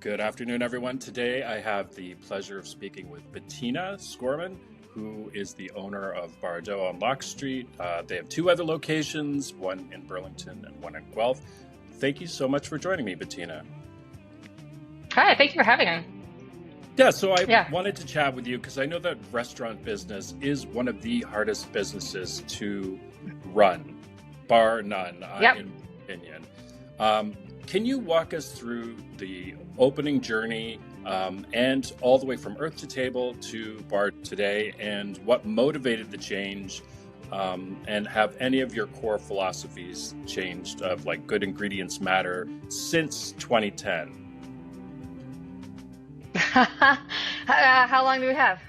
Good afternoon, everyone. Today I have the pleasure of speaking with Bettina Scormann, who is the owner of Bardō on Lock Street. They have two other locations, one in Burlington and one in Guelph. Thank you so much for joining me, Bettina. Hi, thank you for having me. Yeah, so I wanted to chat with you because I know that restaurant business is one of the hardest businesses to run, bar none, in my opinion. Can you walk us through the opening journey and all the way from earth to table to bar today, and what motivated the change, and have any of your core philosophies changed of like good ingredients matter since 2010? How long do we have?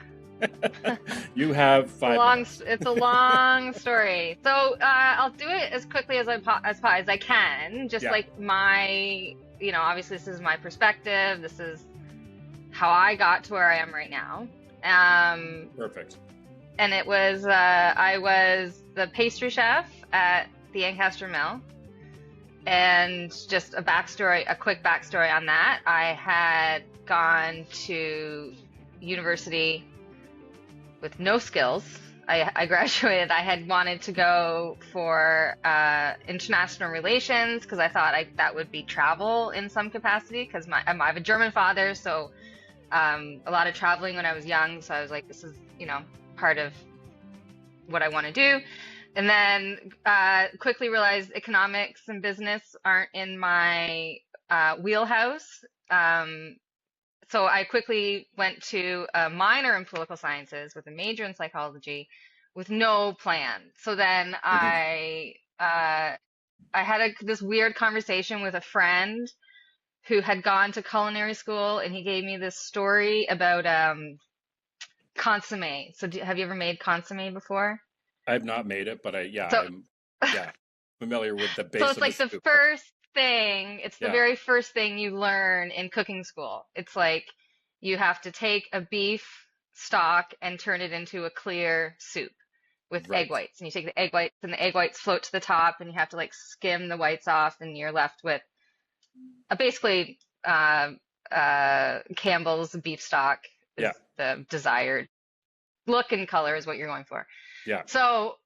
You have 5 minutes. It's a long story. So I'll do it as quickly as I can. Just like my, obviously this is my perspective. This is how I got to where I am right now. Perfect. And it was, I was the pastry chef at the Ancaster Mill. And just a quick backstory on that. I had gone to university with no skills. I graduated. I had wanted to go for international relations because I thought that would be travel in some capacity, because I have a German father, so a lot of traveling when I was young. So I was like, this is, part of what I want to do. And then quickly realized economics and business aren't in my wheelhouse. So I quickly went to a minor in political sciences with a major in psychology with no plan. So then I had this weird conversation with a friend who had gone to culinary school, and he gave me this story about consomme. So have you ever made consomme before? I've not made it, but I'm familiar with the base So it's of like the the soup. first thing, it's the very first thing you learn in cooking school. It's like you have to take a beef stock and turn it into a clear soup with egg whites. And you take the egg whites, and the egg whites float to the top, and you have to like skim the whites off, and you're left with basically Campbell's beef stock is the desired look and color is what you're going for. Yeah. So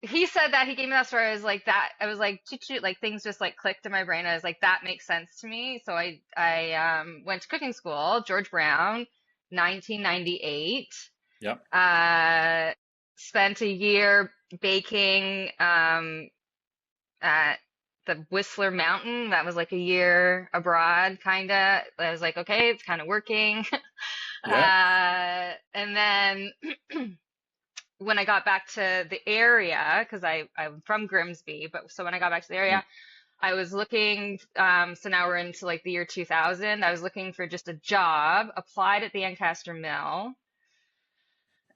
he said that, he gave me that story. I was like, like things just like clicked in my brain. I was like, that makes sense to me. So I went to cooking school, George Brown, 1998. Yep. Spent a year baking at the Whistler Mountain. That was like a year abroad, kind of. I was like, okay, it's kind of working. And then when I got back to the area, because I'm from Grimsby, but so when I got back to the area, I was looking, so now we're into like the year 2000. I was looking for just a job, applied at the Ancaster Mill,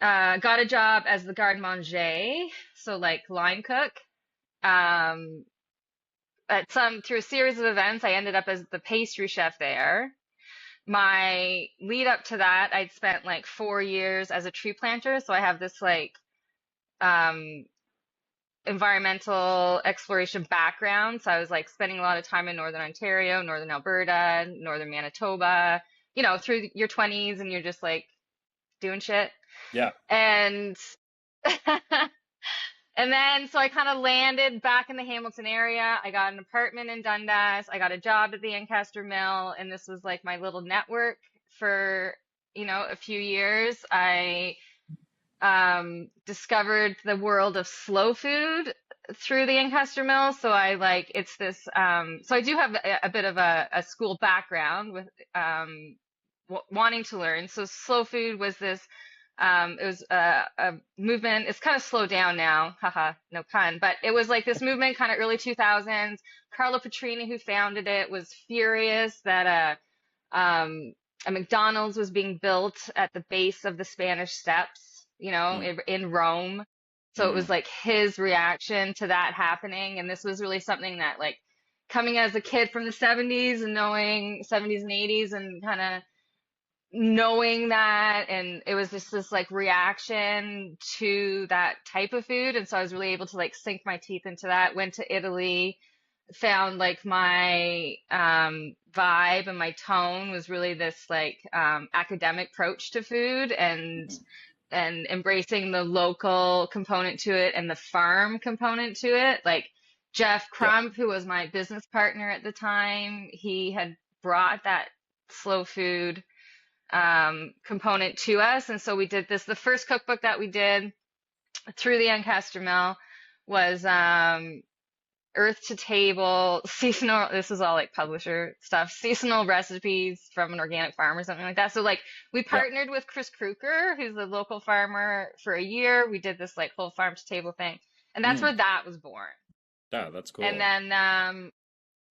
got a job as the garde manger, so like line cook. Through a series of events, I ended up as the pastry chef there. My lead up to that, I'd spent like 4 years as a tree planter. So I have this like environmental exploration background. So I was like spending a lot of time in Northern Ontario, Northern Alberta, Northern Manitoba, through your 20s, and you're just like doing shit. Yeah. And and then, so I kind of landed back in the Hamilton area. I got an apartment in Dundas. I got a job at the Ancaster Mill, and this was like my little network for, a few years. I discovered the world of slow food through the Ancaster Mill. So it's this, so I do have a bit of a school background with wanting to learn. So slow food was this, it was a movement. It's kind of slowed down now. Haha, no pun. But it was like this movement kind of early 2000s. Carlo Petrini, who founded it, was furious that a McDonald's was being built at the base of the Spanish Steps, in Rome. So it was like his reaction to that happening. And this was really something that, like, coming as a kid from the 70s and knowing 70s and 80s and kind of knowing that, and it was just this like reaction to that type of food. And so I was really able to like sink my teeth into that. Went to Italy, found like my vibe and my tone was really this like academic approach to food and embracing the local component to it and the farm component to it. Like Jeff Yeah. Crump, who was my business partner at the time, he had brought that slow food component to us. And so we did this. The first cookbook that we did through the Ancaster Mill was earth to table seasonal, this is all like publisher stuff, seasonal recipes from an organic farm or something like that. So like we Yeah. partnered with Chris Kruker, who's a local farmer, for a year. We did this like whole farm to table thing. And that's where that was born. Yeah, that's cool. And then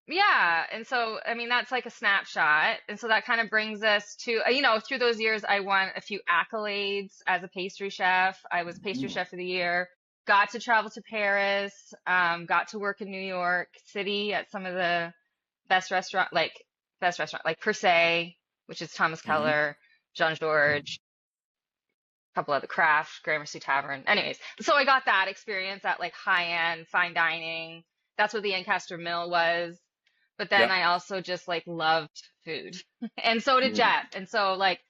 yeah, and so I mean that's like a snapshot. And so that kind of brings us to you know, through those years I won a few accolades as a pastry chef. I was pastry chef of the year. Got to travel to Paris, got to work in New York City at some of the best restaurant, like Per Se, which is Thomas Keller, Jean Georges, a couple other Craft, Gramercy Tavern. Anyways, so I got that experience at like high-end fine dining. That's what the Ancaster Mill was. But then I also just like loved food. And so did Jeff. And so like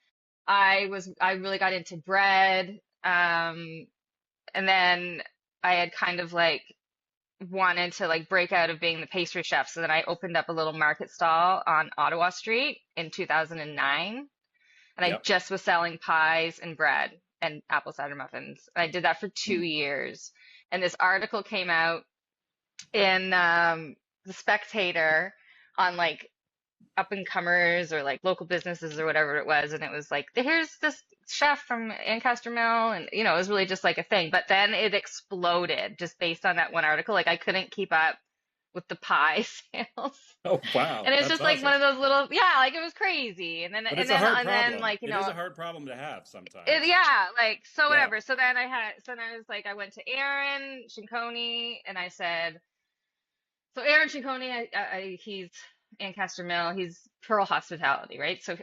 I really got into bread. And then I had kind of like wanted to like break out of being the pastry chef. So then I opened up a little market stall on Ottawa Street in 2009. And I just was selling pies and bread and apple cider muffins. And I did that for 2 years. And this article came out in The Spectator on like up and comers or like local businesses or whatever it was. And it was like, here's this chef from Ancaster Mill. And, you know, it was really just like a thing. But then it exploded just based on that one article. Like I couldn't keep up with the pie sales. Oh, wow. And it's just like one of those little, yeah, like it was crazy. And then, but and it's a hard then problem. like, you know, it is a hard problem to have sometimes. Yeah, like, so whatever. So then I was like, I went to Aaron Cinconi and I said, so Aaron Cinconi, he's Ancaster Mill, he's Pearl Hospitality, right? So,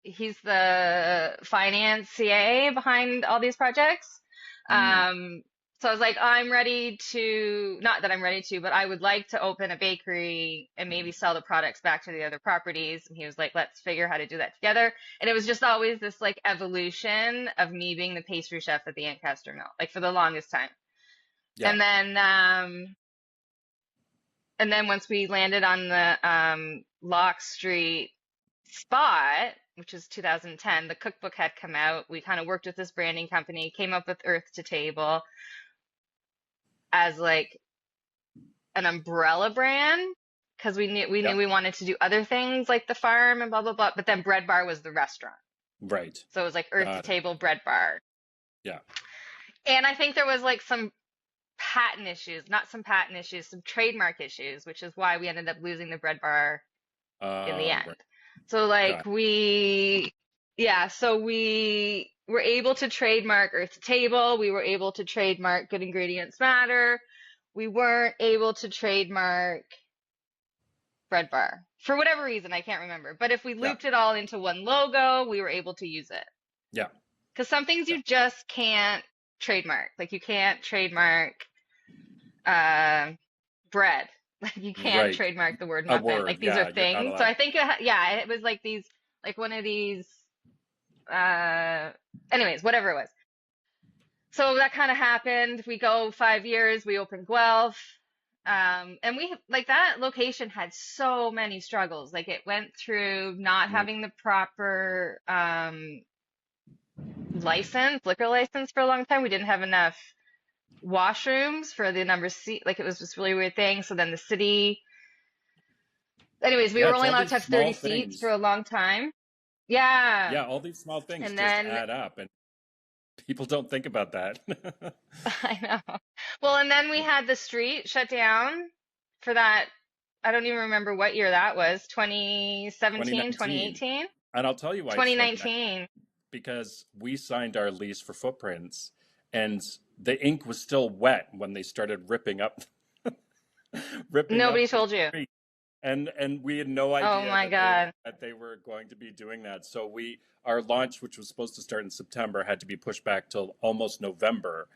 he's the finance CA behind all these projects. So I was like, I'm ready to, not that I'm ready to, but I would like to open a bakery and maybe sell the products back to the other properties. And he was like, let's figure how to do that together. And it was just always this like evolution of me being the pastry chef at the Ancaster Mill, like for the longest time. Yeah. And then once we landed on the Locke Street spot, which was 2010, the cookbook had come out. We kind of worked with this branding company, came up with Earth to Table as like an umbrella brand because we knew we wanted to do other things like the farm and blah blah blah. But then Bread Bar was the restaurant, right? So it was like Earth to Table Bread Bar. Yeah. And I think there was like some trademark issues, which is why we ended up losing the Bread Bar in the end. Right. So like we were able to trademark Earth to Table. We were able to trademark Good Ingredients Matter. We weren't able to trademark Bread Bar for whatever reason. I can't remember. But if we looped it all into one logo, we were able to use it. Yeah. Because some things you just can't trademark. Like you can't trademark bread. Like you can't trademark the word muffin. Like these are things. So I think it was like these, like one of these. Anyways, whatever it was. So that kind of happened. We go 5 years. We opened Guelph, and we like that location had so many struggles. Like it went through not having the proper liquor license for a long time. We didn't have enough washrooms for the number of seats. Like it was just really weird thing. So then the city, anyways, we were only allowed to have 30 seats for a long time. Yeah, all these small things and just add up, and people don't think about that. I know. Well, and then we had the street shut down for that. I don't even remember what year that was. 2017, 2018. And I'll tell you why. 2019. Because we signed our lease for Footprints, and the ink was still wet when they started ripping up. Nobody told you. And we had no idea that they were going to be doing that. So our launch, which was supposed to start in September, had to be pushed back till almost November,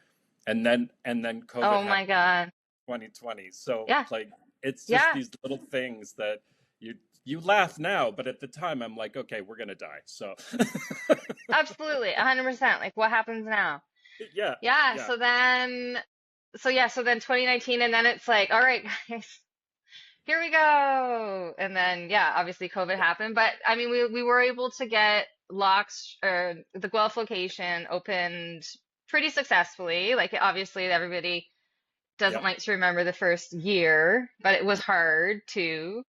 and then COVID. Oh my God. 2020. So like it's just these little things that you laugh now, but at the time I'm like, okay, we're gonna die. So Absolutely, 100%. Like, what happens now? yeah, Yeah. yeah, So then 2019, and then it's like, all right, guys, here we go. And then, yeah, obviously COVID happened, but I mean, we were able to get locks or the Guelph location opened pretty successfully. Like, obviously, everybody yeah, doesn't like to remember the first year, but it was hard too.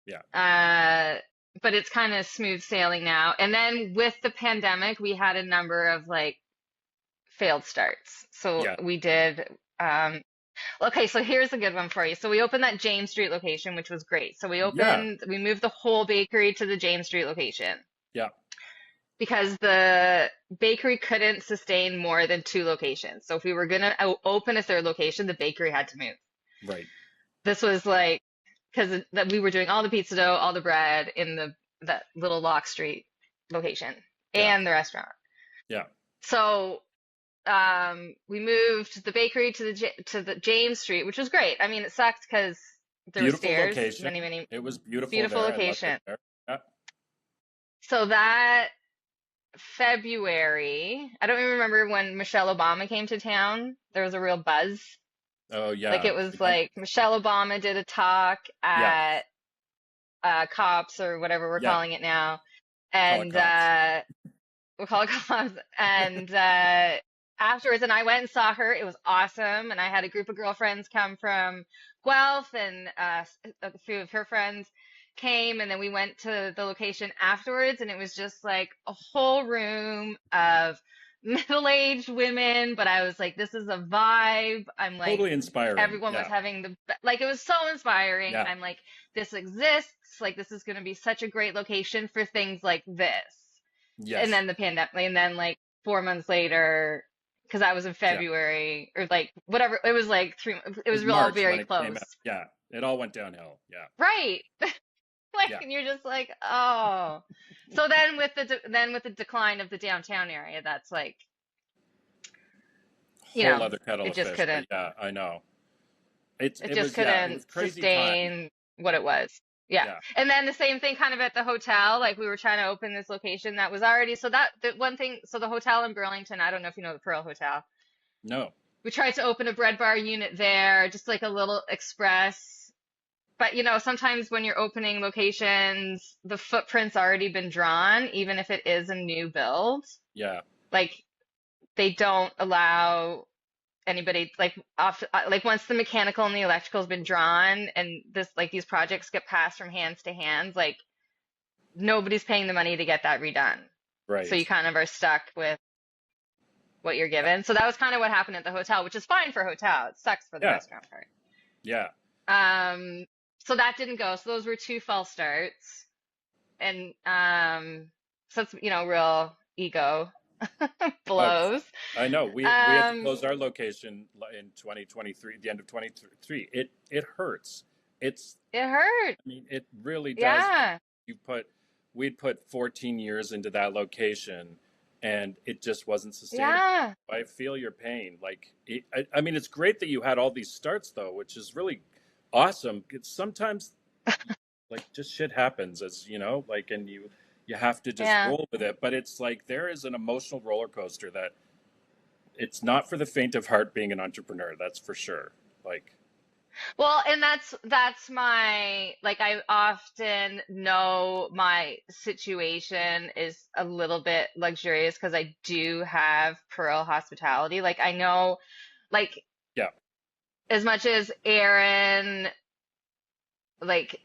yeah, Uh, but it's kind of smooth sailing now. And then with the pandemic, we had a number of like failed starts. So yeah, we did, okay, so here's a good one for you. So we opened that James Street location, which was great. So yeah, we moved the whole bakery to the James Street location yeah. because the bakery couldn't sustain more than two locations. So if we were gonna open a third location, the bakery had to move. Right. This was like because that we were doing all the pizza dough, all the bread in that little Lock Street location Yeah, and the restaurant. yeah. So we moved the bakery to the James Street, which was great. I mean, it sucked because there were Beautiful stairs, location. many It was beautiful beautiful there. I loved it location. there. Yeah. So that February, I don't even remember when Michelle Obama came to town. There was a real buzz. Oh Like yeah. it was like Michelle Obama did a talk Yeah. at COPS or whatever we're Yeah. calling it now, Call it and cops. we'll call it COPS. And afterwards, and I went and saw her. It was awesome, and I had a group of girlfriends come from Guelph, and a few of her friends came, and then we went to the location afterwards, and it was just like a whole room of middle-aged women. But I was like, this is a vibe. I'm like, Totally inspiring. everyone was Yeah. having like it was so inspiring. Yeah. I'm like, this exists. Like this is going to be such a great location for things like this. And Yes. then the pandemic, and then like 4 months later, because I was in Yeah. February or like whatever, it was like It it was was all March very when it came close. out. Yeah. It all went downhill. Yeah. Right. Like, Yeah. and you're just like, oh. So then with the decline of the downtown area, that's like, Whole other kettle it of just fish. But couldn't, yeah, I know. it It just was yeah, it couldn't was crazy time. sustain what it was. Yeah. Yeah. And then the same thing kind of at the hotel. Like we were trying to open this location that was already, so that the one thing, so the hotel in Burlington, I don't know if you know the Pearl Hotel. No. We tried to open a bread bar unit there, just like a little express. But sometimes when you're opening locations, the footprint's already been drawn, even if it is a new build. Yeah. Like they don't allow anybody like once the mechanical and the electrical has been drawn and this like these projects get passed from hands to hands, like nobody's paying the money to get that redone. So you Right. kind of are stuck with what you're given. So that was kind of what happened at the hotel, which is fine for a hotel. It sucks for the Yeah. restaurant part. Yeah. So that didn't go. So those were two false starts. And so it's, real ego Oh, blows. I know. We had to Um, close our location in 2023, the end of 2023. It hurts. It's it hurt. I mean, it really does. Yeah. You put we'd put 14 years into that location and it just wasn't sustainable. Yeah. I feel your pain. Like I mean, it's great that you had all these starts though, which is really awesome. It's sometimes like just shit happens as like and you have to just Yeah. roll with it, but it's like there is an emotional roller coaster that it's not for the faint of heart being an entrepreneur, that's for sure. Like Well, and that's my like I often know my situation is a little bit luxurious because I do have Pearl hospitality. Like I know like yeah, as much as Aaron like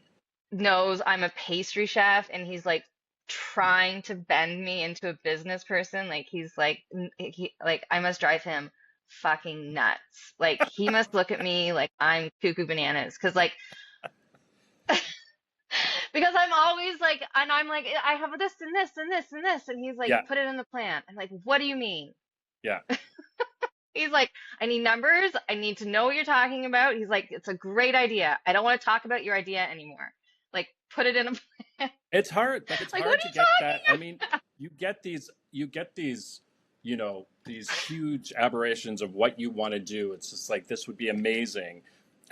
knows I'm a pastry chef and he's like trying to bend me into a business person, like he's like he like I must drive him fucking nuts. Like he must look at me like I'm cuckoo bananas because like because I'm always like and I'm like I have this and this and this and this and he's like yeah, put it in the plan. I'm like what do you mean? yeah. He's like I need numbers. I need to know what you're talking about. He's like it's a great idea. I don't want to talk about your idea anymore. Like put it in a plan. It's hard, but it's Like what hard are to you get that. I talking mean, about? you get these, these huge aberrations of what you want to do. It's just like this would be amazing.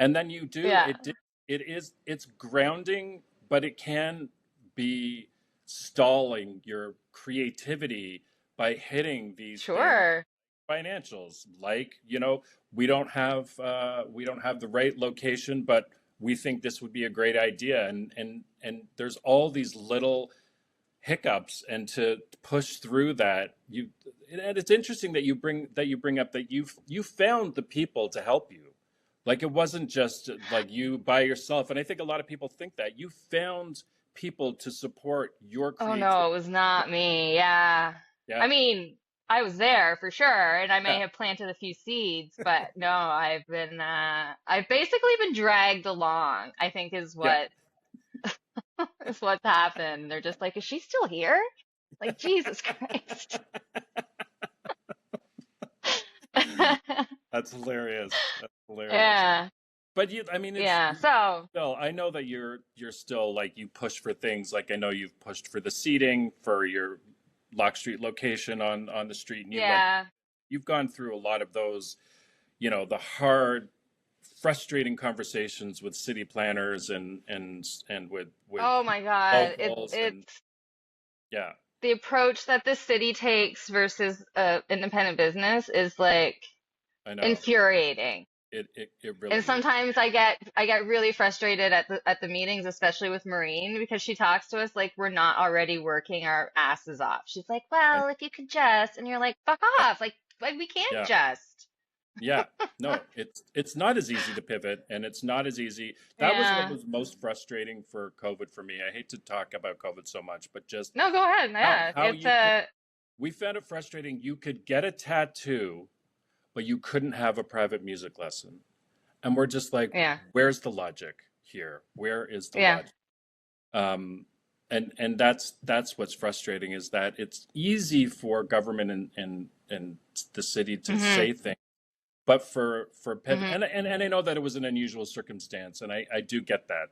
And then you do Yeah. it did it's grounding, but it can be stalling your creativity by hitting these things, Sure. financials, like, we don't have the right location, but we think this would be a great idea, and there's all these little hiccups, and to push through that, and it's interesting that you bring up that you found the people to help you. Like, it wasn't just like you by yourself, and I think a lot of people think that you found people to support your Oh creativity. no, it was not me. Yeah. Yeah, I mean, I was there for sure, and I may yeah, have planted a few seeds, but no, I've basically been dragged along, I think is yeah. what is what's happened. They're just like, is she still here? Like, Jesus Christ. That's hilarious. That's hilarious. Yeah. But I mean, it's Yeah. So, still. I know that you're still, like, you push for things. Like, I know you've pushed for the seating for your Lock Street location on the street, and yeah. you've gone through a lot of those, the hard, frustrating conversations with city planners, and with Oh my God. locals, and It's yeah, the approach that the city takes versus independent business is like I know infuriating. it And really is. sometimes I get really frustrated at the meetings, especially with Maureen, because she talks to us like we're not already working our asses off. She's like, I, "Well, if you could just," and you're like, "Fuck yeah, off!" Like we can't yeah. just. Yeah, no, it's not as easy to pivot, and it's not as easy. That was what Yeah. was most frustrating for COVID for me. I hate to talk about COVID so much, but just No, go ahead. Yeah, how it's you could. We found it frustrating. You could get a tattoo, but you couldn't have a private music lesson, and we're just like, yeah, where's the logic here? Where is the yeah, logic? Um, and that's what's frustrating, is that it's easy for government and the city to mhm, say things, but for pivot, mhm. and I know that it was an unusual circumstance, and I do get that.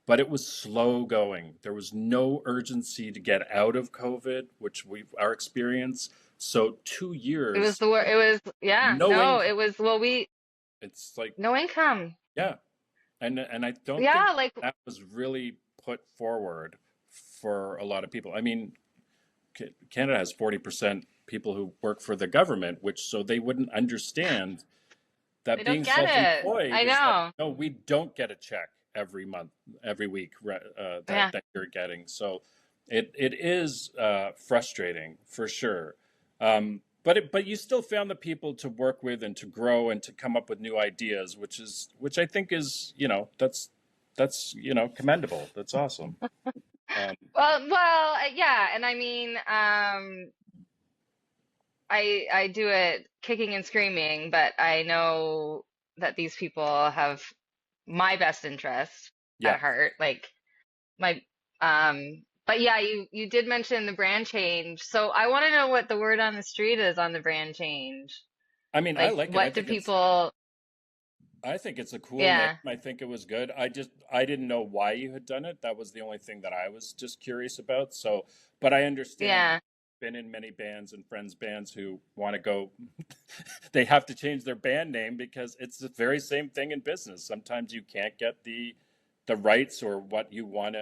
But it was slow going. There was no urgency to get out of COVID, which our experience. So 2 years, It was yeah. no No, income. it was well we It's like, no income. yeah, and I don't think Yeah, like that was really put forward for a lot of people. I mean, Canada has 40% people who work for the government, which, so they wouldn't understand they that don't being get it. self-employed I is that, know. no, we don't get a check every month, every week, Yeah. that you're getting. So it is frustrating for sure. But you still found the people to work with and to grow and to come up with new ideas, which I think is, that's commendable. That's awesome. Um, Yeah, and I mean, I do it kicking and screaming, but I know that these people have my best interest yeah. at heart. Like my but yeah, you did mention the brand change. So I want to know what the word on the street is on the brand change. I mean, I Like like it. what do people I think it's a cool name. yeah. I think it was good. I didn't know why you had done it. That was the only thing that I was just curious about. So, but I understand. Yeah. Been in many bands and friends bands who want to go, they have to change their band name because it's the very same thing in business. Sometimes you can't get the rights, or what you want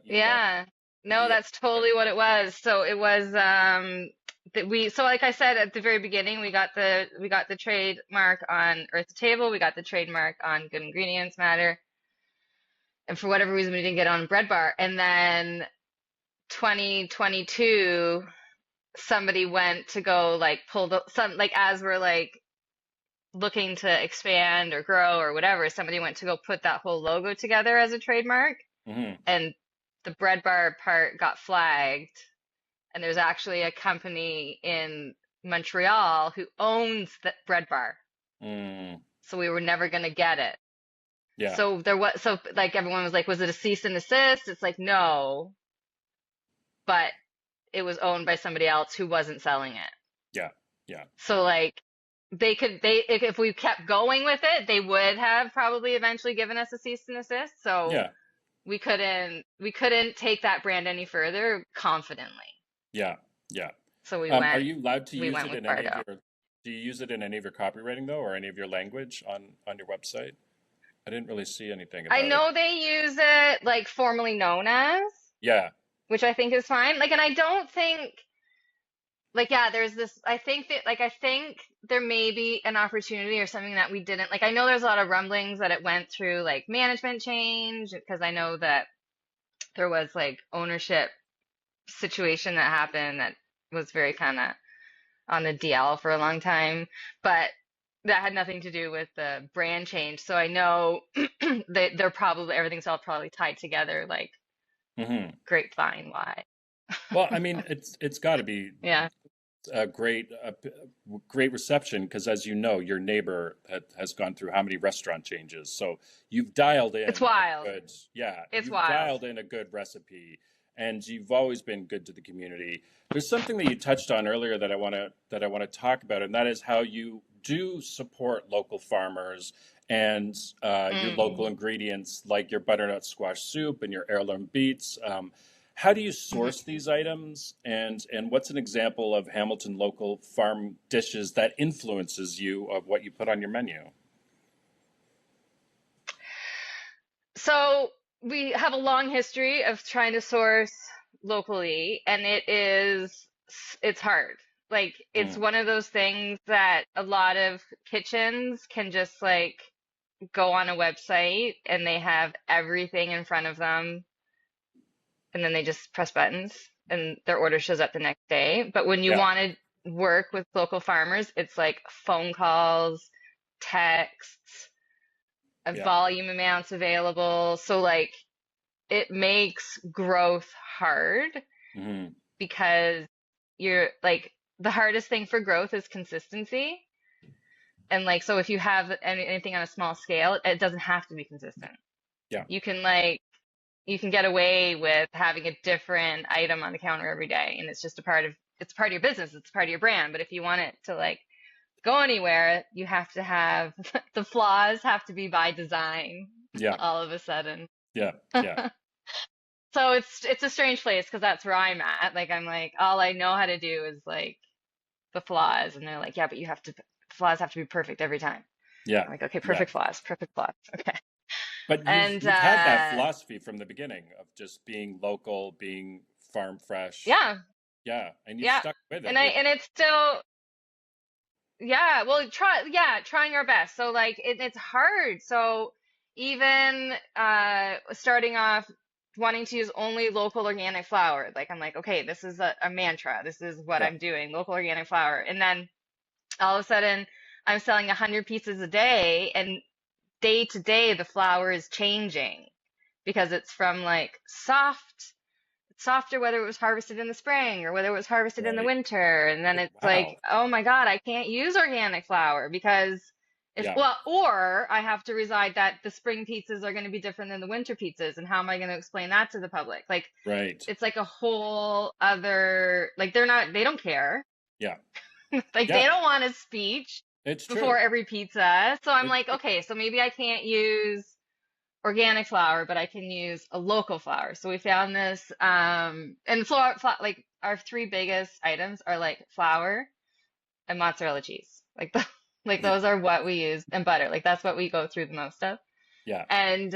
Yeah. to No, be that's able totally what it was. So it was that we so like I said at the very beginning, we got the trademark on Earth to Table, we got the trademark on Good Ingredients Matter, and for whatever reason we didn't get on Bread Bar. And then 2022 somebody went to go like pull some like as we're like looking to expand or grow or whatever, somebody went to go put that whole logo together as a trademark, to. Hmm. and the Bread Bar part got flagged. And there's actually a company in Montreal who owns the Bread Bar. Mm, So we were never going to get it. yeah, So like everyone was like, was it a cease and desist? It's like, no, but it was owned by somebody else who wasn't selling it. yeah, yeah, So like if we kept going with it, they would have probably eventually given us a cease and desist. So yeah, we couldn't take that brand any further confidently. yeah, yeah. So Are you allowed to we use went it with in any of Bardō. your? Do you use it in any of your copywriting, though, or any of your language on your website? I didn't really see anything I about it. know they use it like formally known as, Yeah. which I think is fine. Like, and I don't think like yeah, there's this I think that like I think there may be an opportunity or something that we didn't like. I know there's a lot of rumblings that it went through like management change because I know that there was like ownership situation that happened that was very kind of on the DL for a long time, but that had nothing to do with the brand change. So I know that they're probably everything's all probably tied together like Hmm. grapevine wide. Well, I mean, it's got to be Yeah. great reception because, as you know, your neighbor has gone through how many restaurant changes. So you've dialed It's in a wild. good, yeah, It's you've wild. dialed in a good recipe, and you've always been good to the community. There's something that you touched on earlier that I want to talk about, and that is how you do support local farmers and your local Mm. ingredients like your butternut squash soup and your heirloom beets. How do you Mhm. source these items, and what's an example of Hamilton local farm dishes that influences you of what you put on your menu? So we have a long history of trying to source locally, and it's hard. Like it's Mm, one of those things that a lot of kitchens can just like go on a website and they have everything in front of them and then they just press buttons and their order shows up the next day. But when you yeah, want to work with local farmers, it's like phone calls, texts, yeah, volume amounts available. So like it makes growth hard hmm, because you're like the hardest thing for growth is consistency. And like so if you have anything on a small scale, it doesn't have to be consistent. yeah, You can like you can get away with having a different item on the counter every day and it's just a part of your business, it's a part of your brand. But if you want it to like go anywhere, you have to have the flaws have to be by design yeah, all of a sudden. yeah, yeah, So it's a strange place because that's where I'm at. Like I'm like all I know how to do is like the flaws, and they're like, yeah, but flaws have to be perfect every time. yeah, I'm like, okay, yeah. perfect flaws, okay. But And you've had that philosophy from the beginning of just being local, being farm fresh. yeah, Yeah, and you've yeah, stuck with and it, I which and it's still trying our best. So like it's hard. So even starting off wanting to use only local organic flour, like I'm like, okay, this is a mantra. This is what yeah, I'm doing, local organic flour. And then all of a sudden I'm selling 100 pieces a day, and day to day the flour is changing because it's from like softer whether it was harvested in the spring or whether it was harvested in the right. winter. And then it's Wow. like, oh my God, I can't use organic flour because Yeah, or I have to reside that the spring pizzas are going to be different than the winter pizzas. And how am I going to explain that to the public? Like, right. it's like a whole other, like, they don't care. Yeah, Like, yeah. they don't want a speech It's before true. every pizza. So I'm It's like, true. okay, so maybe I can't use organic flour, but I can use a local flour. So we found this, and like our three biggest items are like flour and mozzarella cheese. Like like Yeah, those are what we use, and butter. Like that's what we go through the most of. yeah, And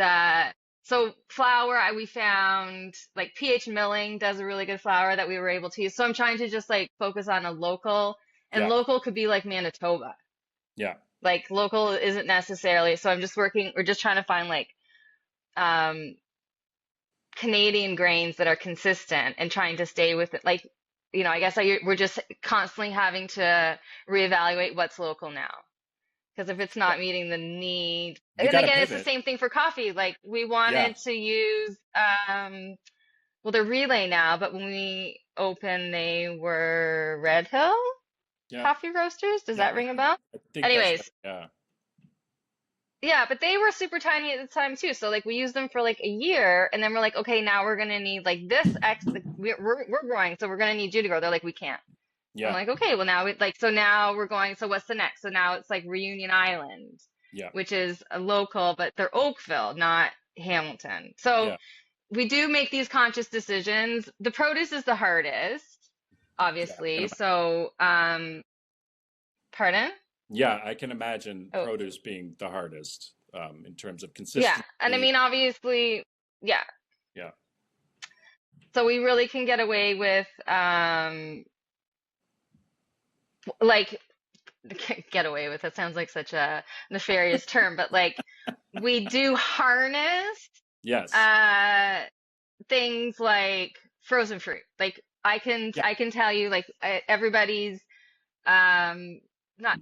so flour, we found like PH Milling does a really good flour that we were able to use. So I'm trying to just like focus on a local, and yeah, local could be like Manitoba. yeah, Like local isn't necessarily. So I'm just working, we're just trying to find like um, Canadian grains that are consistent and trying to stay with it. Like, I guess we're just constantly having to reevaluate what's local now. Because if it's yeah. not meeting the need, You and got to again, it's the pivot. same thing for coffee. Like we Yeah, wanted to use, well, they're Relay now, but when we opened, they were Red Hill yeah, Coffee Roasters. Does yeah. that ring a bell? I think that's right. Anyways, Yeah, yeah, but they were super tiny at the time too. So like we used them for like a year, and then we're like, okay, now we're gonna need like this X. Like, we're growing, so we're gonna need you to grow. They're like, we can't. I'm yeah, like, okay, well now so now we're going. So what's the next? So now it's like Reunion Island, yeah, which is a local, but they're Oakville, not Hamilton. So yeah, we do make these conscious decisions. The produce is the hardest, yeah. I can obviously. So, pardon? Yeah, I can imagine Oh, produce being the hardest. in terms of Yeah. consistency. And I mean, obviously, yeah. Yeah. So we really can get away with, like, get away with it sounds like such a nefarious term, but like, we do harness, Yes. uh, things like frozen fruit. Like, Yeah. I can tell you, like, everybody's, um, not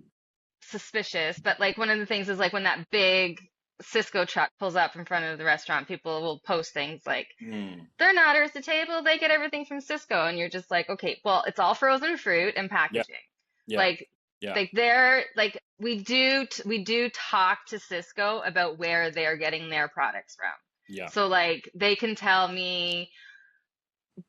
suspicious, but like one of the things is like when that big Cisco truck pulls up in front of the restaurant, people will post things like, Mm. they're not ours to table, they get everything from Cisco. And you're just like, okay, well, it's all frozen fruit and Yeah. packaging. Yeah. Like, Yeah. like they're like, we do talk to Cisco about where they're getting their products from. Yeah. So like they can tell me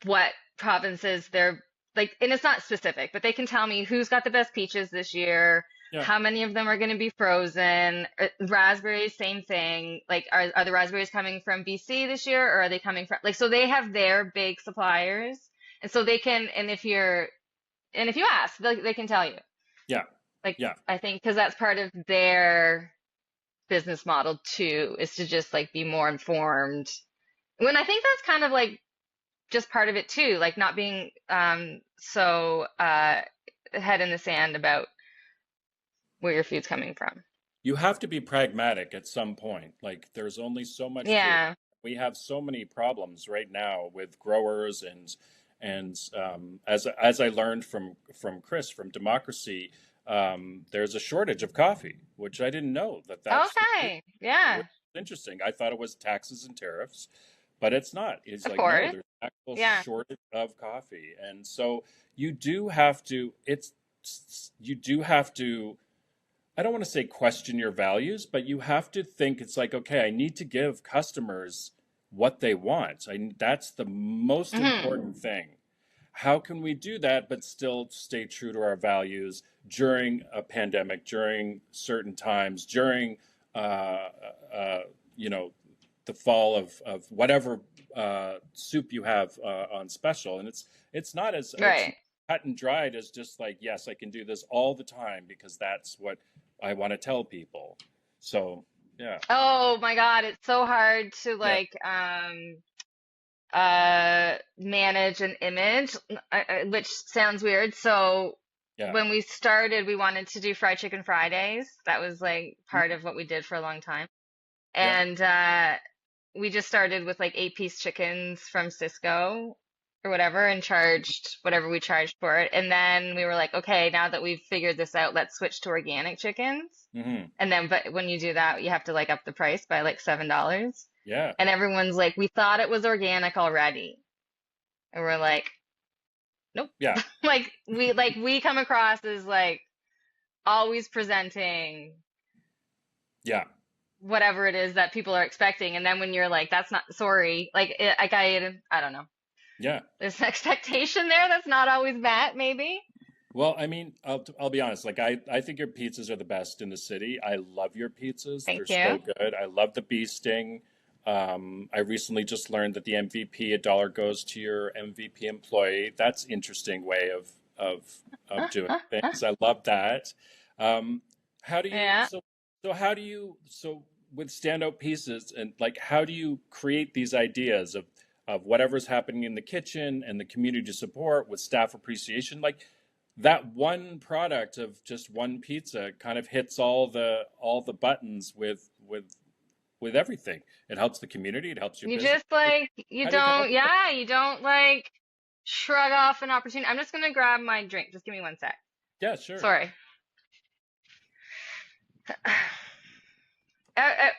what provinces they're like, and it's not specific, but they can tell me who's got the best peaches this year, Yeah. how many of them are going to be frozen. Raspberries, same thing. Like, are the raspberries coming from BC this year, or are they coming from like, so they have their big suppliers, and so they can, and if you ask, they can tell you. Yeah. Like, Yeah. I think because that's part of their business model too, is to just like be more informed. When I think that's kind of like just part of it too, like not being so head in the sand about where your food's coming from. You have to be pragmatic at some point. Like there's only so much food. Yeah. We have so many problems right now with growers and as I learned from Chris from Democracy, there's a shortage of coffee, which I didn't know that's the case, Okay. which Yeah. is interesting. I thought it was taxes and tariffs, but it's not. It's Of like no, course. there's an actual Yeah. shortage of coffee, and so you do have to. You do have to. I don't want to say question your values, but you have to think it's like, okay, I need to give customers what they want. That's the most Hmm. important thing. How can we do that, but still stay true to our values during a pandemic, during certain times, during, uh, uh, you know, the fall of whatever soup you have on special, and it's not as it's Right. cut and dried as just like yes, I can do this all the time because that's what I want to tell people. So yeah, Oh my God, it's so hard to yeah, like manage an image, which sounds weird. So yeah, when we started, we wanted to do fried chicken Fridays. That was like part mm, of what we did for a long time. yeah, And we just started with like 8-piece chickens from Cisco or whatever and charged whatever we charged for it. And then we were like, okay, now that we've figured this out, let's switch to organic chickens. hmm, And then, but when you do that, you have to like up the price by like $7. yeah, And everyone's like, we thought it was organic already. And we're like, nope. yeah, Like we come across as like always presenting yeah, whatever it is that people are expecting. And then when you're like, that's not, sorry, like, I don't know. yeah. There's an expectation there that's not always met, maybe. Well, I mean, I'll be honest. Like I think your pizzas are the best in the city. I love your pizzas. They're Thank you. so good. I love the bee sting. I recently just learned that the MVP, a dollar goes to your MVP employee. That's interesting way of doing things. I love that. Um, how do you Yeah. so how do you so with standout pieces and like how do you create these ideas of whatever's happening in the kitchen and the community support with staff appreciation? Like that one product of just one pizza kind of hits all the buttons with everything. It helps the community, it helps your You business. just like, you How do you come up don't, with that? yeah, you don't like shrug off an opportunity. I'm just going to grab my drink. Just give me one sec. Yeah, sure. Sorry. E- e-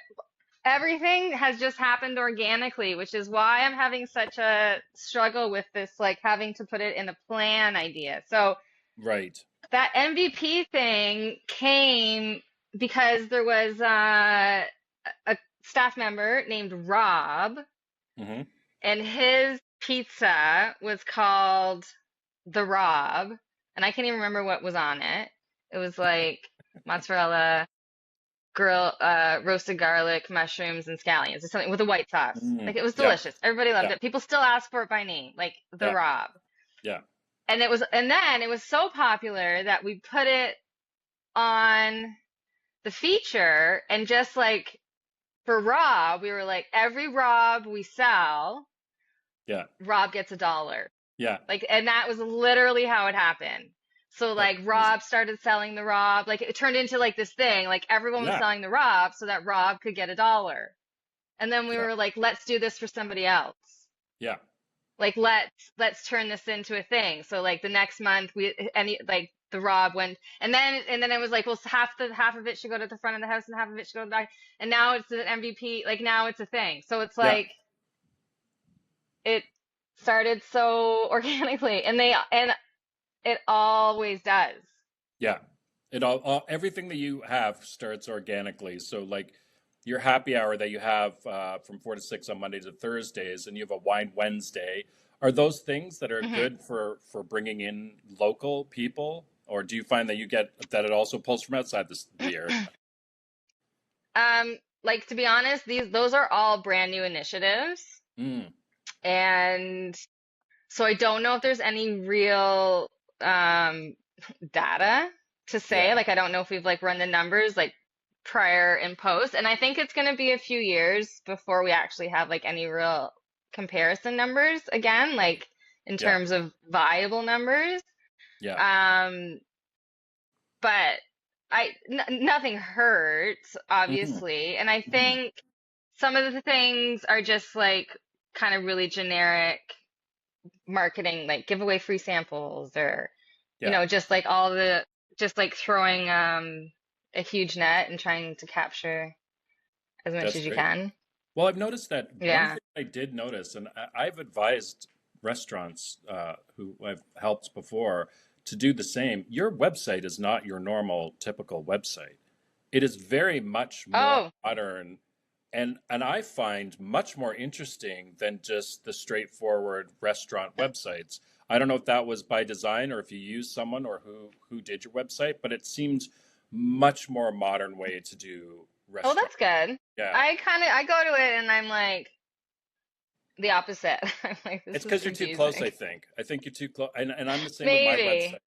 Everything has just happened organically, which is why I'm having such a struggle with this, like having to put it in a plan idea. So Right. that MVP thing came because there was a staff member named Rob, Mm-hmm. and his pizza was called the Rob, and I can't even remember what was on it. It was like mozzarella, roasted garlic, mushrooms, and scallions, or something with a white sauce. Like Mm. it was Yeah, delicious. Everybody loved yeah, it. People still ask for it by name, like the yeah, Rob. yeah. And then it was so popular that we put it on the feature and just like for Rob, we were like, every Rob we sell, Yeah. Rob gets $1. Yeah. Like, and that was literally how it happened. So That's like crazy. Rob started selling the Rob, like it turned into like this thing, like everyone was Yeah. selling the Rob so that Rob could get $1. And then we Yeah. were like, let's do this for somebody else. Yeah. Like let's turn this into a thing. So like the next month like the Rob went, and then it was like, well, half of it should go to the front of the house and half of it should go to the back. And now it's an MVP, like now it's a thing. So it's Yeah. like it started so organically, and it always does. Yeah. It everything that you have starts organically. So like your happy hour that you have from 4 to 6 on Monday to Thursdays, and you have a wine Wednesday. Are those things that are Hmm. good for bringing in local people, or do you find that you get that it also pulls from outside the area? Like to be honest, those are all brand new initiatives, Mm, and so I don't know if there's any real data to say. yeah. Like I don't know if we've like run the numbers like prior and post, and I think it's going to be a few years before we actually have like any real comparison numbers again, like in Yeah. terms of viable numbers. Yeah. Um, but nothing hurts, Hmm. obviously, and I Hmm. think some of the things are just like kind of really generic marketing, like give away free samples or Yeah. just like just like throwing a huge net and trying to capture as much That's as you great. can. Well, I've noticed that one Yeah. thing I did notice, and I've advised restaurants who I've helped before to do the same. Your website is not your normal, typical website. It is very much more Oh, modern, and I find much more interesting than just the straightforward restaurant websites. I don't know if that was by design or if you used someone or who did your website, but it seems much more modern way to do oh, restaurant. that's good. Yeah. I go to it and I'm like the opposite. I'm like, It's this is because you're too close, confusing. I think. I think you're too close. And I'm the same with my website.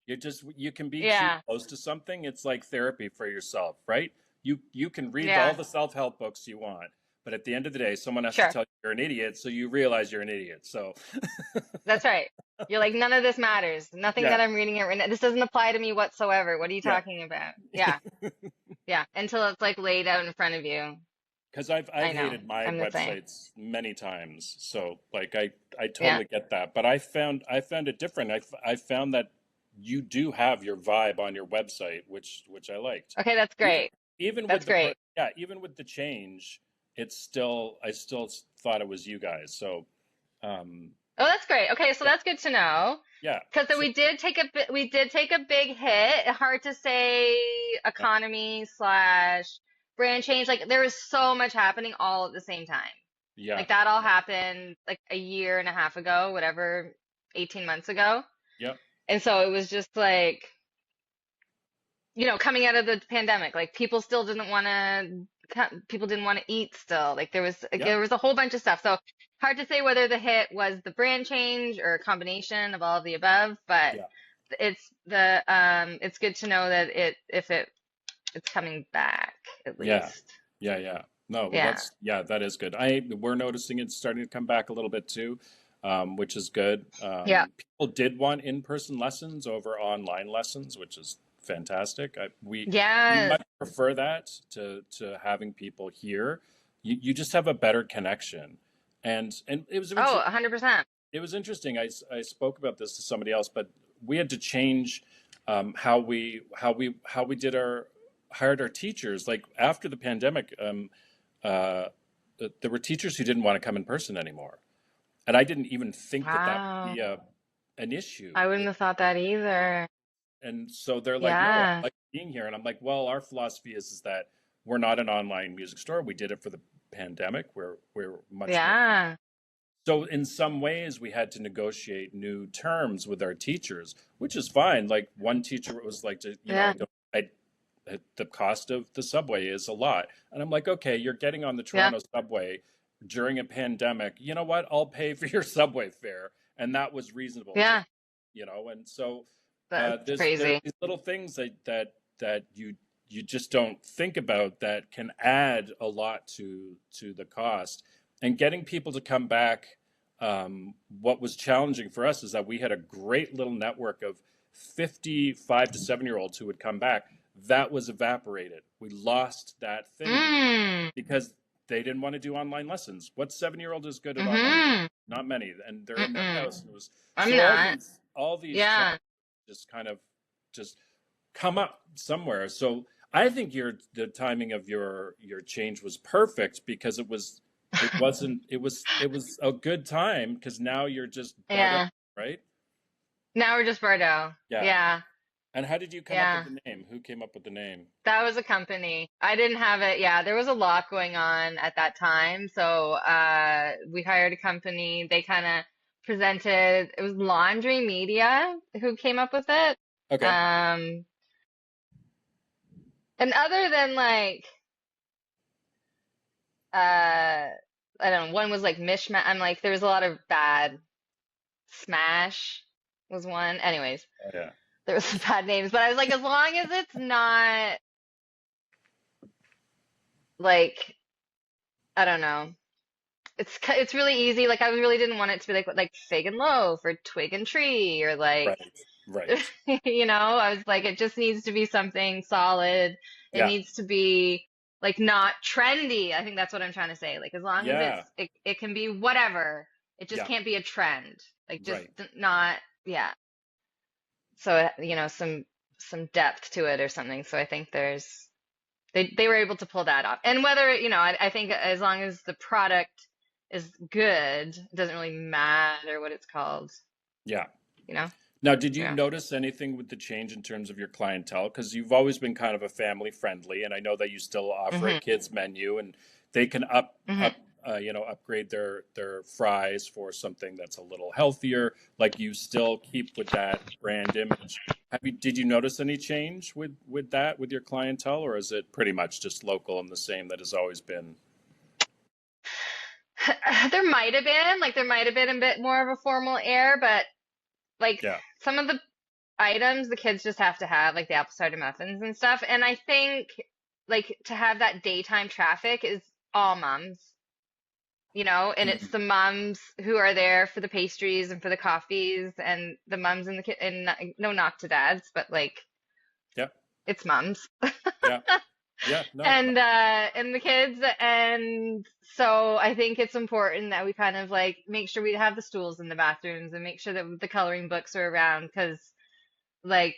Maybe. You can be too Yeah. close to something. It's like therapy for yourself, right? You can read all Yeah. the self-help books you want, but at the end of the day, someone has to Sure. tell you you're an idiot, so you realize you're an idiot. So That's right. You're like, none of this matters. Nothing yeah. that I'm reading it right now. This doesn't apply to me whatsoever. What are you Yeah. talking about? Yeah. Yeah. Until it's like laid out in front of you. Because I've I know. hated my I'm the same. websites many times, so like I Yeah. totally get that. But I found it different. I found that you do have your vibe on your website, which I liked. Okay, that's Even great. even with That's the great. yeah, even with the change, I still thought it was you guys. So um, Oh, that's great. Okay, so yeah, that's good to know. yeah. Because So we did take a big hit. Hard to say yeah, economy slash brand change. Like there was so much happening all at the same time. yeah, Like that all happened like a year and a half ago, whatever, 18 months ago. yeah, And so it was just like, coming out of the pandemic, like people didn't want to eat still. Like yeah, there was a whole bunch of stuff. So hard to say whether the hit was the brand change or a combination of all of the above, but yeah, it's good to know that it's coming back at yeah, least. yeah, yeah. No, well, Yeah. that is good. We're noticing it's starting to come back a little bit too, which is good. Yeah. People did want in-person lessons over online lessons, which is fantastic. We Yes. much prefer that to having people here. You just have a better connection, and Oh, 100%. it was interesting. I spoke about this to somebody else, but we had to change how we did our hired our teachers. Like after the pandemic, uh, there were teachers who didn't want to come in person anymore, and I didn't even think that that would Wow. be an issue. I wouldn't have thought that either. And so they're like, "No, I Yeah. like being here." And I'm like, "Well, our philosophy is that we're not an online music store. We did it for the pandemic. We're much more." Yeah. So in some ways, we had to negotiate new terms with our teachers, which is fine. Like one teacher was like, Yeah. the cost of the subway is a lot. And I'm like, okay, you're getting on the Yeah. Toronto subway during a pandemic. You know what? I'll pay for your subway fare. And that was reasonable to, Yeah. And so That's there's crazy. these little things that you just don't think about that can add a lot to the cost. And getting people to come back, what was challenging for us is that we had a great little network of 55 to 7-year-olds who would come back. That was evaporated. We lost that thing because they didn't want to do online lessons. What 7-year-old is good at online? Not many, and they're in their house. And it was I'm so not. all these Yeah. just kind of just come up somewhere. So I think the timing of your change was perfect because it wasn't it was a good time because now you're just Yeah. right? Now we're just Bardō. Yeah. Yeah. And how did you come up with the name? Who came up with the name? That was a company. I didn't have it. Yeah, there was a lot going on at that time. So we hired a company. They kind of presented, it was Laundry Media who came up with it. Okay. And other than like, I don't know, one was like Mishmash. I'm like, there was a lot of bad. Smash was one. Anyways, Oh, yeah. there was some bad names, but I was like, as long as it's not like, I don't know. It's really easy. Like I really didn't want it to be like Fig and Loaf or Twig and Tree or like Right. you know, I was like it just needs to be something solid. It Yeah. needs to be like not trendy. I think that's what I'm trying to say. Like as long as it can be whatever. It just can't be a trend. Like just not so you know some depth to it or something. So I think they were able to pull that off. And whether, you know, I think as long as the product is good, it doesn't really matter what it's called. Yeah. You know? Now, did you notice anything with the change in terms of your clientele? Because you've always been kind of a family friendly, and I know that you still offer a kids menu, and they can upgrade their fries for something that's a little healthier. Like you still keep with that brand image. Did you notice any change with that with your clientele, or is it pretty much just local and the same that has always been? There might have been a bit more of a formal air, but like some of the items the kids just have to have, like the apple cider muffins and stuff. And I think like to have that daytime traffic is all moms, you know, and it's the moms who are there for the pastries and for the coffees and the moms and the kid and no knock to dads, but like it's moms. No. And the kids, and so I think it's important that we kind of like make sure we have the stools in the bathrooms and make sure that the coloring books are around because like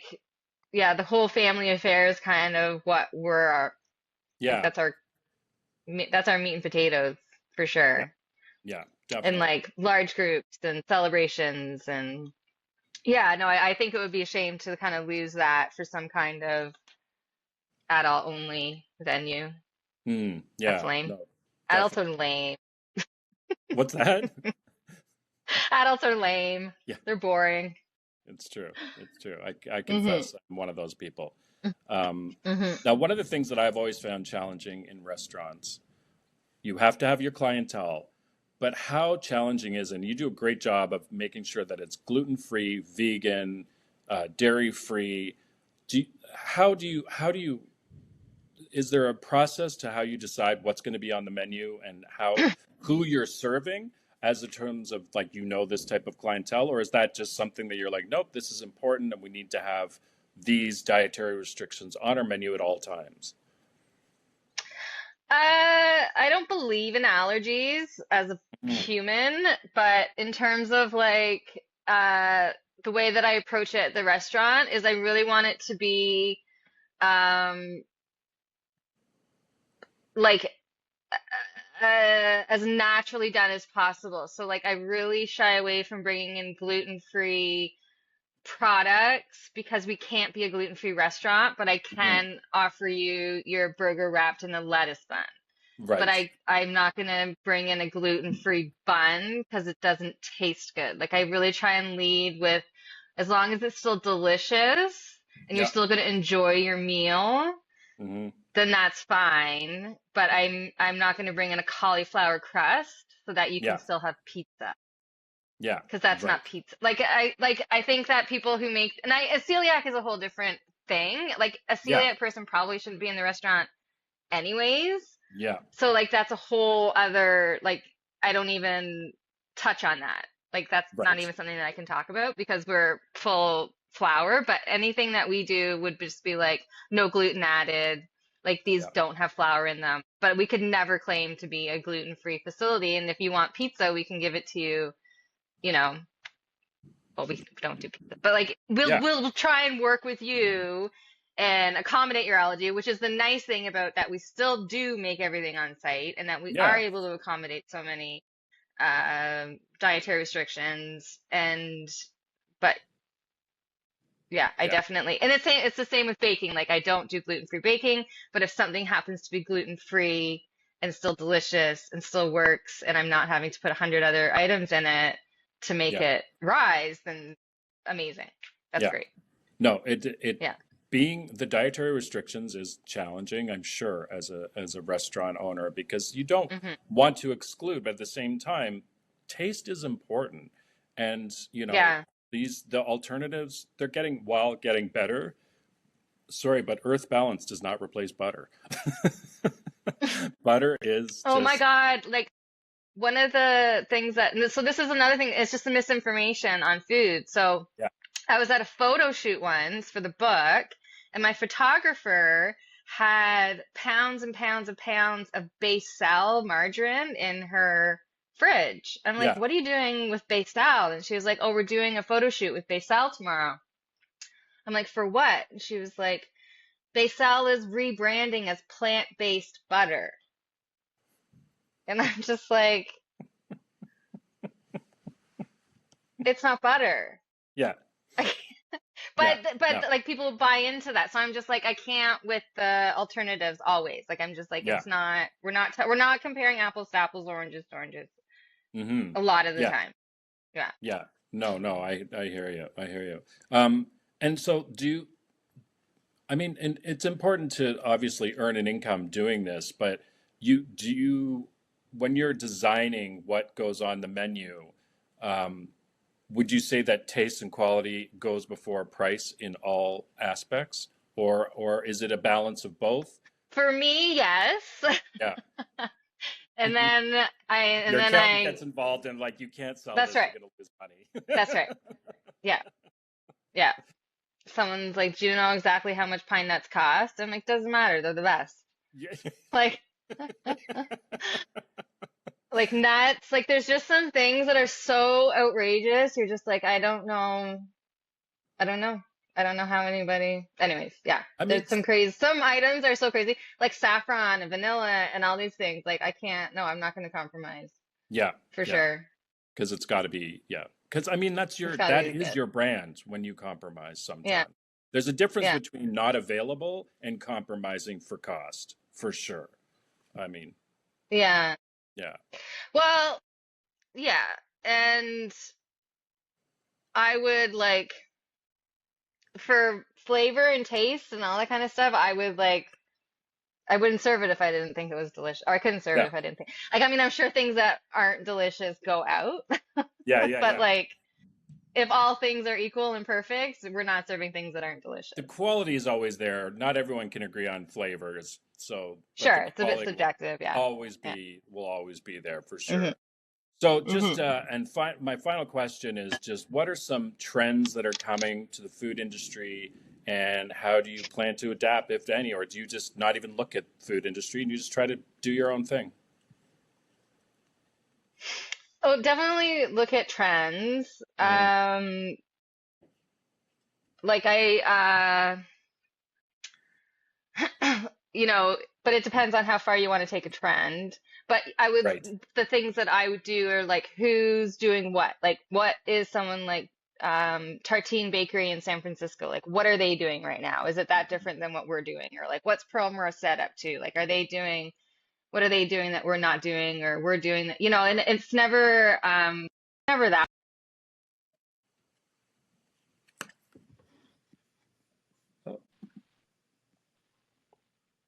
the whole family affair is kind of what we're like, that's our meat and potatoes for sure. Yeah, definitely. And like large groups and celebrations and I think it would be a shame to kind of lose that for some kind of adult only venue. That's lame. No, adults are lame. What's that? Adults are lame. Yeah. They're boring. It's true. I confess I'm one of those people. Now, one of the things that I've always found challenging in restaurants, you have to have your clientele, but how challenging is, and you do a great job of making sure that it's gluten-free, vegan, dairy-free. How do you is there a process to how you decide what's going to be on the menu and who you're serving as in terms of like, this type of clientele, or is that just something that you're like, nope, this is important and we need to have these dietary restrictions on our menu at all times? I don't believe in allergies as a human, but in terms of like the way that I approach it at the restaurant is I really want it to be like as naturally done as possible. So like I really shy away from bringing in gluten-free products because we can't be a gluten-free restaurant, but I can offer you your burger wrapped in a lettuce bun. Right. But I'm not going to bring in a gluten-free bun because it doesn't taste good. Like I really try and lead with as long as it's still delicious and you're still going to enjoy your meal, then that's fine. But I'm not going to bring in a cauliflower crust so that you can still have pizza. Yeah. Because that's not pizza. Like I think that people who make celiac is a whole different thing. Like a celiac person probably shouldn't be in the restaurant anyways. Yeah. So like that's a whole other, like, I don't even touch on that. Like that's not Right. even something that I can talk about because we're full flour, but anything that we do would just be like no gluten added. Like these Yeah. don't have flour in them, but we could never claim to be a gluten-free facility. And if you want pizza, we can give it to you, you know, well, we don't do pizza, but like Yeah. we'll try and work with you and accommodate your allergy, which is the nice thing about that we still do make everything on site and that we are Yeah. able to accommodate so many dietary restrictions. And but yeah, I Yeah. definitely, and it's the same with baking. Like I don't do gluten-free baking, but if something happens to be gluten-free and still delicious and still works, and I'm not having to put 100 other items in it to make Yeah. it rise, then amazing. That's Yeah. great. No, it Yeah. being the dietary restrictions is challenging, I'm sure, as a restaurant owner, because you don't Hmm. want to exclude, but at the same time, taste is important. And, Yeah. the alternatives, they're getting better. Sorry, but Earth Balance does not replace butter. Butter is Oh my just, God. Like one of the things that, so this is another thing, it's just the misinformation on food. So yeah, I was at a photo shoot once for the book, and my photographer had pounds and pounds and pounds of Baysal margarine in her fridge. I'm like, yeah. what are you doing with Baysal? And she was like, oh, we're doing a photo shoot with Baysal tomorrow. I'm like, for what? And she was like, Baysal is rebranding as plant-based butter. And I'm just like, it's not butter. Yeah, yeah, But no, like people buy into that. So I'm just like I can't with the alternatives always. Like I'm just like yeah, it's not we're not comparing apples to apples, oranges to oranges hmm, a lot of the yeah, time. Yeah. yeah. No, no, I hear you. I hear you. And so I mean, and it's important to obviously earn an income doing this, but when you're designing what goes on the menu, um, would you say that taste and quality goes before price in all aspects, or is it a balance of both? For me, yes. Yeah. And Your then accountant I gets involved and like you can't sell that's this, right. you're gonna lose That's money. right. Yeah. Yeah. Someone's like, "Do you know exactly how much pine nuts cost?" I'm like, "Doesn't matter. They're the best." Yeah. Like like nuts, like there's just some things that are so outrageous. You're just like, I don't know. I don't know. I don't know how anybody. Anyways, yeah. I mean, There's some crazy. Some items are so crazy, like saffron and vanilla and all these things. Like I can't. No, I'm not going to compromise yeah, for yeah, sure. because it's got to be, yeah. Because I mean, It's got to that be is good. your brand when you compromise Yeah, sometimes. There's a difference yeah, between not available and compromising for cost, for sure. I mean, yeah. yeah, Well, yeah. And I would like for flavor and taste and all that kind of stuff. I would like. I wouldn't serve it if I didn't think it was delicious, or I couldn't serve it yeah, if I didn't think. Like, I mean, I'm sure things that aren't delicious go out, yeah, yeah, but yeah. like. If all things are equal and perfect, we're not serving things that aren't The delicious. quality is always there. Not everyone can agree on flavors, so but the Sure, it's a bit quality subjective, yeah. Yeah. will always be there for Mhm. sure. So just Mhm. my final question is just what are some trends that are coming to the food industry, and how do you plan to adapt, if any, or do you just not even look at food industry and you just try to do your own thing? Oh, definitely look at trends. Hmm. Like you know, but it depends on how far you want to take a trend. But I Right. would, the things that I would do are like who's doing what? Like what is someone like Tartine Bakery in San Francisco? Like what are they doing right now? Is it that different than what we're doing? Or like what's Promo set up to? Like are they doing what are they doing that we're not doing or we're doing that, you know, and it's never that. Oh,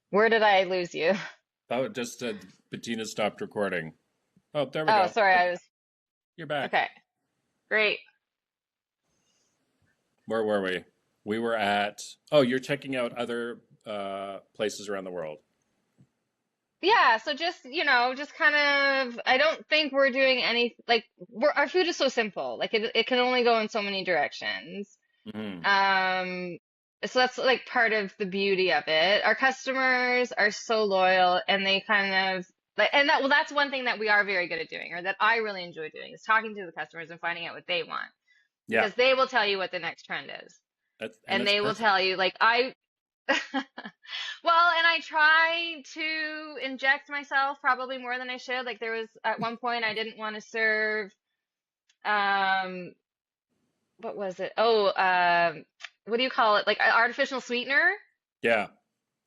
Where did I lose you? oh, just Bettina stopped recording. Oh, there we Oh, go. sorry, I was You're back. okay. Great. Where were we? We were at, oh, you're checking out other places around the world. Yeah, so just, just kind of, I don't think we're doing any, like, our food is so simple. Like, it can only go in so many directions. Hmm. Um, so that's like part of the beauty of it. Our customers are so loyal and they kind of, like, and that, well, that's one thing that we are very good at doing, or that I really enjoy doing, is talking to the customers and finding out what they want. Yeah, Because they will tell you what the next trend is. and And that's they will perfect. tell you, like, well, and I try to inject myself probably more than I should. Like there was at one point I didn't want to serve um what was it? Oh, what do you call it? Like artificial sweetener Yeah,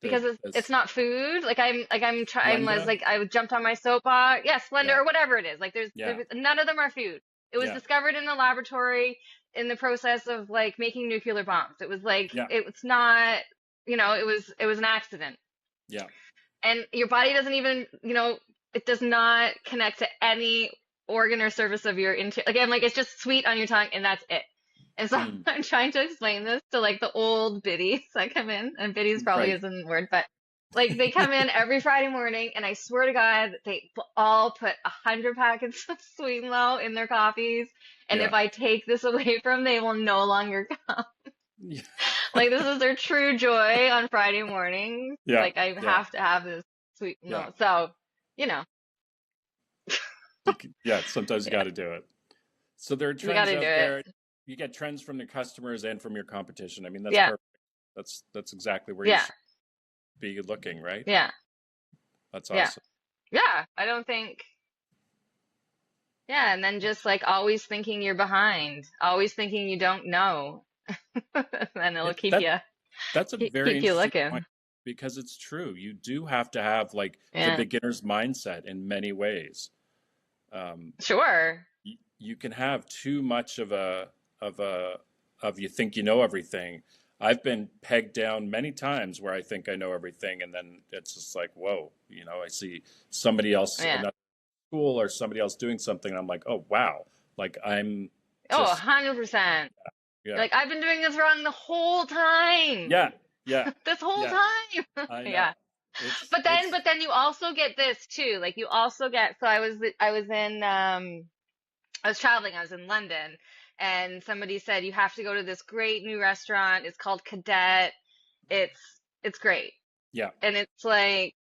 because it's it's not food. I'm trying was Blenda. like I jumped on my soapbox. Yeah, Splendor Yeah, or whatever it is. Like yeah, none of them are food. It was yeah, discovered in the laboratory in the process of like making nuclear bombs. It was like yeah, it's not, it was an accident. yeah. And your body doesn't even, it does not connect to any organ or surface of your interior. Like I'm like, it's just sweet on your tongue and that's it. And so Mm, I'm trying to explain this to like the old biddies that come in, and biddies probably right. isn't a word, but like they come in every Friday morning, and I swear to God, they all put 100 packets of Sweet and Low in their coffees. And Yeah, if I take this away from them, they will no longer come. yeah, Like this is their true joy on Friday mornings. yeah, Like I yeah, have to have this Sweet and yeah. Low. So, you know, Yeah, sometimes you got yeah, to do it. So there are you got trends to do out it. there. You get trends from your customers and from your competition. I mean, that's Yeah, perfect. That's exactly where you yeah, should be looking, right? yeah, That's yeah, awesome. yeah. I don't think, yeah. And then just like always thinking you're behind, always thinking you don't know, and it'll It that that's a very keep you interesting point looking. because it's true. You do have to have like the Yeah, beginner's mindset in many ways. Um, sure. you can have too much of a of you think you know everything. I've been pegged down many times where I think I know everything, and then it's just like, whoa, I see somebody else, Yeah. another school or somebody else doing something, and I'm like, oh wow, like I'm Oh, just 100%. yeah, Like I've been doing this wrong the whole time. yeah, yeah, This whole yeah. time. I know. Yeah. But then, It's but then you also get this too. Like you also get, so I was traveling, I was in London, and somebody said you have to go to this great new restaurant. It's called Cadet. It's great. yeah, And it's like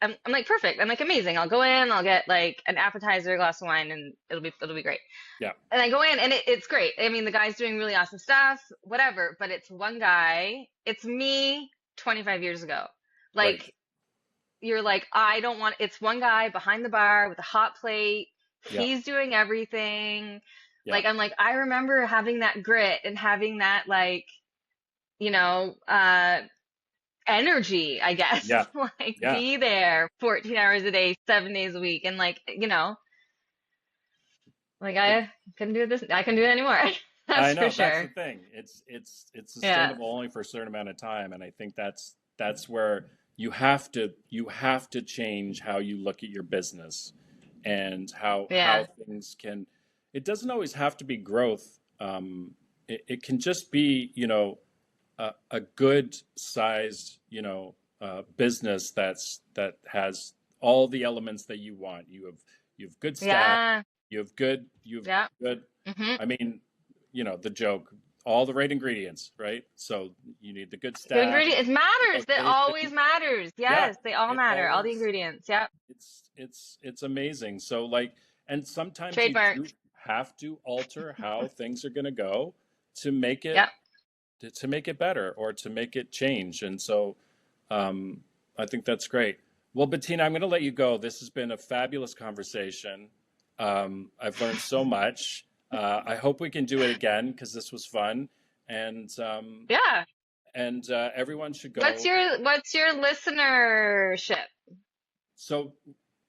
I'm like perfect. I'm like amazing. I'll go in, I'll get like an appetizer, a glass of wine, and it'll be great. yeah, And I go in and it's great. I mean, the guy's doing really awesome stuff, whatever, but it's one guy. It's me 25 years ago. right, Like you're like, I don't want, it's one guy behind the bar with a hot plate. yeah, He's doing everything. yeah, Like, I'm like, I remember having that grit and having that, like, you know, energy, I guess, yeah, like yeah. be there 14 hours a day, 7 days a week. And like, like It, I couldn't do this. I couldn't do it anymore. That's I for know that's the sure. thing. It's Yeah. sustainable only for a certain amount of time, and I think that's where you have to change how you look at your business and how Yeah. things can. It doesn't always have to be growth. It can just be a good sized business that has all the elements that you want. You have good staff. Yeah. You have Yeah. good. Hmm. I mean, the joke, all the right ingredients, right? So you need the good Good staff, ingredient. It matters. That always location. matters. Yeah, Yes, they all it matter. All the always ingredients. Yep. it's amazing. So like, and sometimes you Trademark. do have to alter how things are going to go to make it Yep. to make it better or to make it change. And so um, I think that's great. Well, Bettina, I'm going to let you go. This has been a fabulous conversation. I've learned so much. I hope we can do it again because this was fun. And Yeah. everyone should What's go. your listenership? So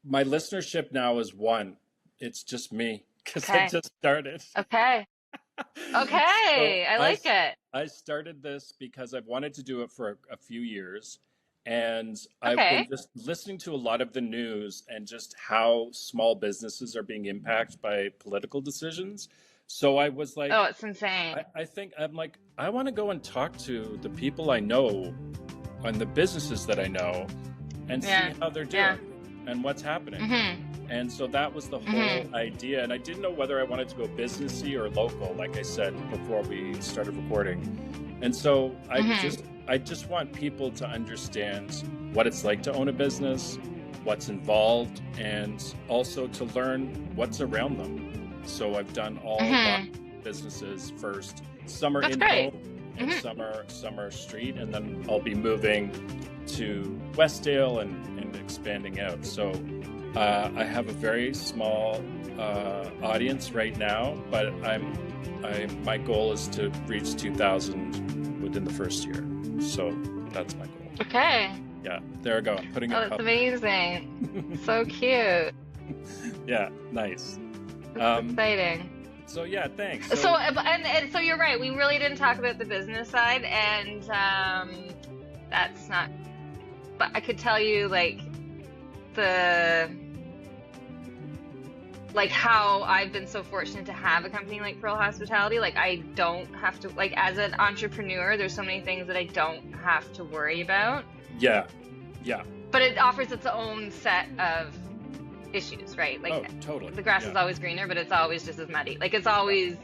my listenership now is one. It's just me because I Okay. just started. Okay. So Okay. I like it. I started this because I've wanted to do it for a few years, and I've been Okay. just listening to a lot of the news and just how small businesses are being impacted by political decisions. So I was like, oh, it's insane. I'm like, I want to go and talk to the people I know and the businesses that I know and see how they're doing and what's happening. And so that was the whole idea. And I didn't know whether I wanted to go businessy or local, like I said before we started recording. And so I just want people to understand what it's like to own a business, what's involved, and also to learn what's around them. So I've done all businesses first. Some are infill and some are street, and then I'll be moving to Westdale and expanding out. So I have a very small audience right now, but my goal is to reach 2,000 within the first year. So that's my goal. Okay. Yeah, there we go. I'm putting it up. Oh, that's amazing. So cute. Yeah, nice. That's exciting. So yeah, thanks. So and so you're right. We really didn't talk about the business side, and that's not. But I could tell you how I've been so fortunate to have a company like Pearl Hospitality. Like I don't have to, like, as an entrepreneur, there's so many things that I don't have to worry about. Yeah. But it offers its own set of issues, right? Like, oh, totally. The grass is always greener, but it's always just as muddy. Like it's always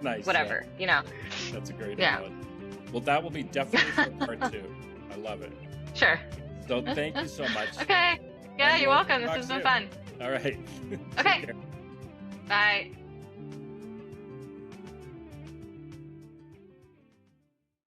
nice. Whatever, you know. That's a great analogy. Well, that will be definitely for part 2. I love it. Sure. So thank you so much. Okay. Yeah, you're welcome. This has been fun. All right. Okay. Bye.